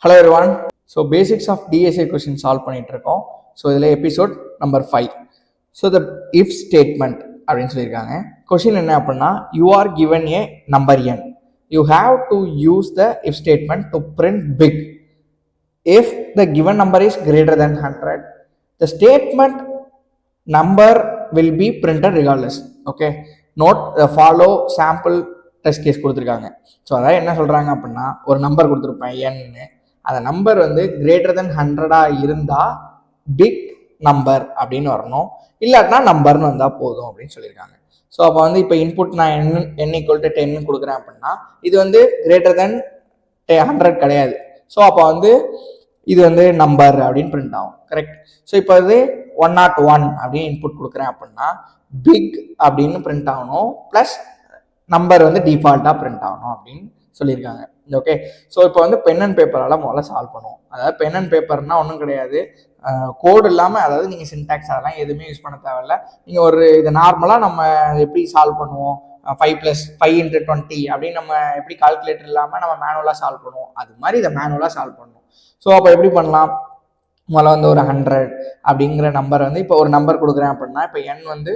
Hello everyone. So basics of DSA question solve பண்ணிட்டு இருக்கோம். So இதில் episode number 5. So the if statement அப்படின்னு சொல்லியிருக்காங்க. கொஷின் என்ன அப்படின்னா, you are given a number N. You have to use the if statement to print big. If the given number is greater than 100, the statement number will be printed regardless. Okay, note follow sample test case கொடுத்துருக்காங்க. So அதாவது என்ன சொல்கிறாங்க அப்படின்னா, ஒரு number கொடுத்துருப்பேன் என்னு, அந்த number வந்து greater than 100 இருந்தால் பிக் நம்பர் அப்படின்னு வரணும், இல்லாட்டினா நம்பர்னு வந்தால் போதும் அப்படின்னு சொல்லியிருக்காங்க. ஸோ அப்போ வந்து இப்போ இன்புட் நான் n ஈக்குவல் டு 10 கொடுக்குறேன் அப்படின்னா, இது வந்து கிரேட்டர் தென் 100 கிடையாது. ஸோ அப்போ வந்து இது வந்து நம்பர் அப்படின்னு பிரிண்ட் ஆகும். கரெக்ட். ஸோ இப்போ இது 101 அப்படின்னு இன்புட் கொடுக்குறேன் அப்படின்னா பிக் அப்படின்னு பிரிண்ட் ஆகணும், ப்ளஸ் நம்பர் வந்து டிஃபால்ட்டாக பிரிண்ட் ஆகணும் அப்படின்னு சொல்லியிருக்காங்க. ஓகே, ஸோ இப்போ வந்து பென் அண்ட் பேப்பரால் முதல்ல சால்வ் பண்ணுவோம். அதாவது பென் அண்ட் பேப்பர்னால் ஒன்றும் கிடையாது, கோடு இல்லாமல், அதாவது நீங்கள் சின்டாக்ஸ் அதெல்லாம் எதுவுமே யூஸ் பண்ண தேவையில்ல. நீங்கள் ஒரு இது நார்மலாக நம்ம எப்படி சால்வ் பண்ணுவோம், 5 + 5 × 20 அப்படின்னு நம்ம எப்படி கால்குலேட்டர் இல்லாமல் நம்ம மேனுவலாக சால்வ் பண்ணுவோம், அது மாதிரி இதை மேனுவலாக சால்வ் பண்ணணும். ஸோ அப்போ எப்படி பண்ணலாம், முதல்ல வந்து ஒரு 100 அப்படிங்கிற நம்பர் வந்து, இப்போ ஒரு நம்பர் கொடுக்குறேன் அப்படின்னா, இப்போ n வந்து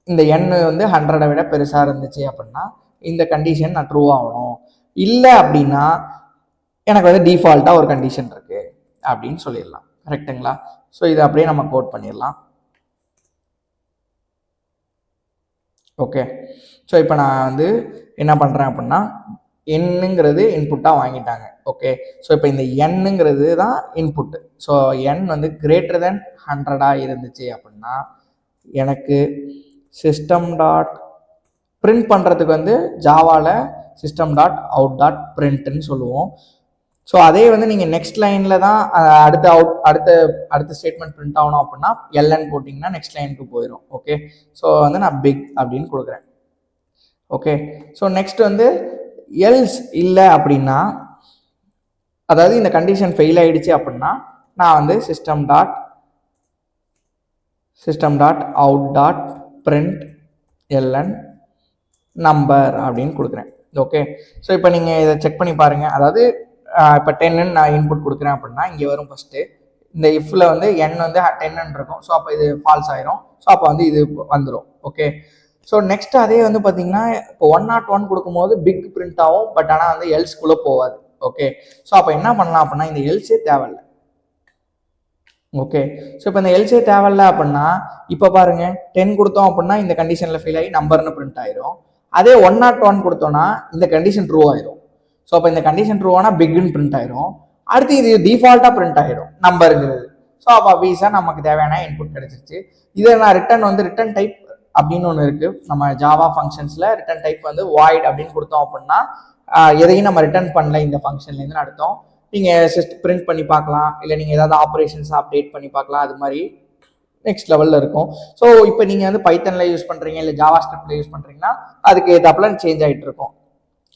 இந்த n வந்து 100 விட பெருசாக இருந்துச்சு அப்படின்னா இந்த கண்டிஷன் நான் ட்ரூ ஆகணும், இல்லை அப்படின்னா எனக்கு வந்து டிஃபால்ட்டாக ஒரு கண்டிஷன் இருக்கு அப்படின்னு சொல்லிடலாம். கரெக்டுங்களா? ஸோ இதை அப்படியே நம்ம கோட் பண்ணிடலாம். ஓகே, ஸோ இப்போ நான் வந்து என்ன பண்ணுறேன் அப்படின்னா, என்னங்கிறது இன்புட்டாக வாங்கிட்டாங்க. ஓகே, ஸோ இப்போ இந்த என்னங்கிறது தான் இன்புட்டு. ஸோ n வந்து கிரேட்டர் தென் 100 இருந்துச்சு அப்படின்னா எனக்கு சிஸ்டம் டாட் பிரிண்ட் பண்ணுறதுக்கு வந்து ஜாவாவில் சிஸ்டம் டாட் அவுட் டாட் பிரிண்ட்னு சொல்லுவோம். ஸோ அதே வந்து நீங்கள் நெக்ஸ்ட் லைனில் தான் அடுத்த ஸ்டேட்மெண்ட் பிரிண்ட் ஆகணும் அப்படின்னா எல்என் போட்டிங்கன்னா நெக்ஸ்ட் லைனுக்கு போயிடும். ஓகே, ஸோ வந்து நான் பிக் அப்படின்னு கொடுக்குறேன். ஓகே, ஸோ நெக்ஸ்ட் வந்து எல்ஸ் இல்லை அப்படின்னா, அதாவது இந்த கண்டிஷன் ஃபெயில் ஆகிடுச்சு அப்படின்னா நான் வந்து system dot out dot print L N number அப்படின்னு கொடுக்குறேன். ஓகே, ஸோ இப்போ நீங்கள் இதை செக் பண்ணி பாருங்கள். அதாவது இப்போ 10 நான் இன்புட் கொடுக்குறேன் அப்படின்னா இங்கே வரும் ஃபஸ்ட்டு இந்த இஃப்பில் வந்து n வந்து 10 இருக்கும். ஸோ அப்போ இது ஃபால்ஸ் ஆயிரும். ஸோ அப்போ வந்து இது வந்துடும். ஓகே, ஸோ நெக்ஸ்ட் அதே வந்து பார்த்தீங்கன்னா இப்போ 101 கொடுக்கும்போது பிக் பிரிண்ட் ஆகும், பட் ஆனால் வந்து எல்ஸ்குள்ளே போகாது. ஓகே, ஸோ அப்போ என்ன பண்ணலாம் அப்படின்னா இந்த எல்ஸே தேவையில்லை. ஓகே, ஸோ இப்போ இந்த எல்ஸே தேவையில்ல அப்படின்னா இப்போ பாருங்க 10 கொடுத்தோம் அப்படின்னா இந்த கண்டிஷனில் ஃபெயில் ஆகி நம்பர்னு பிரிண்ட் ஆயிரும். அதே 101 கொடுத்தோம்னா இந்த கண்டிஷன் ட்ரூ ஆயிரும். ஸோ அப்போ இந்த கண்டிஷன் ட்ரூ ஆனால் பிக்னு பிரிண்ட் ஆயிரும். அடுத்து இது டிஃபால்ட்டாக பிரிண்ட் ஆயிரும் நம்பருங்கிறது. ஸோ அப்போ வீஸாக நமக்கு தேவையான இன்புட் கிடைச்சிருச்சு. இதை நான் ரிட்டன் டைப் அப்படின்னு ஒன்று இருக்கு நம்ம ஜாவா ஃபங்க்ஷன்ஸில். ரிட்டன் டைப் வந்து வாய்ட் அப்படின்னு கொடுத்தோம் அப்படின்னா எதையும் நம்ம ரிட்டர்ன் பண்ணல இந்த ஃபங்க்ஷன்லேருந்து அர்த்தம். நீங்கள் பிரிண்ட் பண்ணி பார்க்கலாம், இல்லை நீங்கள் ஏதாவது ஆப்ரேஷன்ஸ் அப்டேட் பண்ணி பார்க்கலாம், அது மாதிரி நெக்ஸ்ட் லெவலில் இருக்கும். ஸோ இப்போ நீங்கள் வந்து பைத்தனில் யூஸ் பண்ணுறீங்க, இல்லை ஜாவா ஸ்கிரிப்டில் யூஸ் பண்ணுறீங்கன்னா அதுக்கு ஏதாப்புல சேஞ்ச் ஆகிட்டு இருக்கும்.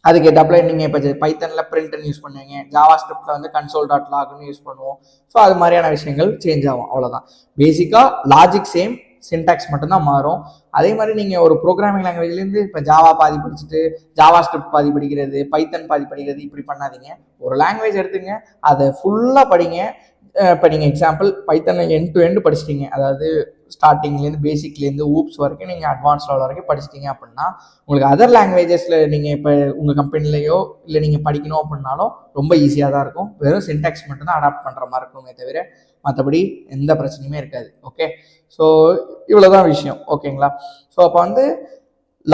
அதுக்கு ஏதாப்புல நீங்கள் இப்போ பைத்தனில் பிரிண்ட்னு யூஸ் பண்ணுவீங்க, ஜாவா ஸ்கிரிப்டில் வந்து console.logன்னு யூஸ் பண்ணுவோம். ஸோ அது மாதிரியான விஷயங்கள் சேஞ்ச் ஆகும், அவ்வளோதான். பேசிக்காக லாஜிக் சேம், சின்டாக்ஸ் மட்டும்தான் மாறும். அதே மாதிரி நீங்கள் ஒரு ப்ரோக்ராமிங் லாங்குவேஜ்லேருந்து இப்போ ஜாவா பாதி படிச்சுட்டு ஜாவா ஸ்கிரிப்ட் பாதி படிக்கிறது, பைத்தன் பாதி படிக்கிறது, இப்படி பண்ணாதீங்க. ஒரு லாங்குவேஜ் எடுத்துங்க, அதை ஃபுல்லாக படிங்க. இப்போ நீங்கள் எக்ஸாம்பிள் பைத்தனை எண்ட் டு எண்ட் படிச்சிட்டிங்க, அதாவது ஸ்டார்டிங்லேருந்து பேசிக்லேருந்து ஊப்ஸ் வரைக்கும் நீங்கள் அட்வான்ஸ் லெவல் வரைக்கும் படிச்சிட்டிங்க அப்படின்னா உங்களுக்கு அதர் லாங்குவேஜஸில் நீங்கள் இப்போ உங்கள் கம்பெனிலையோ இல்லை நீங்கள் படிக்கணும் அப்படின்னாலும் ரொம்ப ஈஸியாக தான் இருக்கும். வெறும் சின்டாக்ஸ் மட்டும்தான் அடாப்ட் பண்ணுற மாதிரி இருக்குமே தவிர மற்றபடி எந்த பிரச்சனையுமே இருக்காது. ஓகே, ஸோ இவ்வளோதான் விஷயம். ஓகேங்களா? ஸோ அப்போ வந்து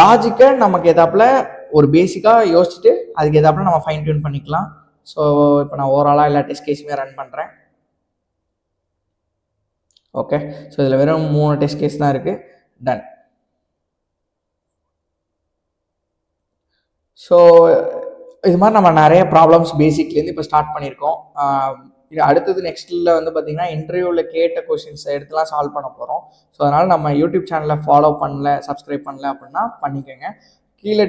லாஜிக்கை நமக்கு ஏதாப்புல ஒரு பேசிக்காக யோசிச்சுட்டு அதுக்கு ஏதாப்புல நம்ம ஃபைன் டியூன் பண்ணிக்கலாம். ஸோ இப்போ நான் ஓவராலாக எல்லா டெஸ்ட் கேஸுமே ரன் பண்ணுறேன். ஓகே, ஸோ இதில் வெறும் 3 டெஸ்ட் கேஸ் தான் இருக்குது. டன். ஸோ இது மாதிரி நம்ம நிறைய ப்ராப்ளம்ஸ் பேசிக்லேருந்து இப்போ ஸ்டார்ட் பண்ணியிருக்கோம். இது அடுத்தது நெக்ஸ்ட்டில் வந்து பார்த்தீங்கன்னா இன்டர்வியூவில் கேட்ட கொஷின்ஸை எடுத்துலாம் சால்வ் பண்ண போகிறோம். ஸோ அதனால் நம்ம யூடியூப் சேனலை ஃபாலோ பண்ணல, சப்ஸ்கிரைப் பண்ணல அப்படின்னா பண்ணிக்கோங்க. கீழே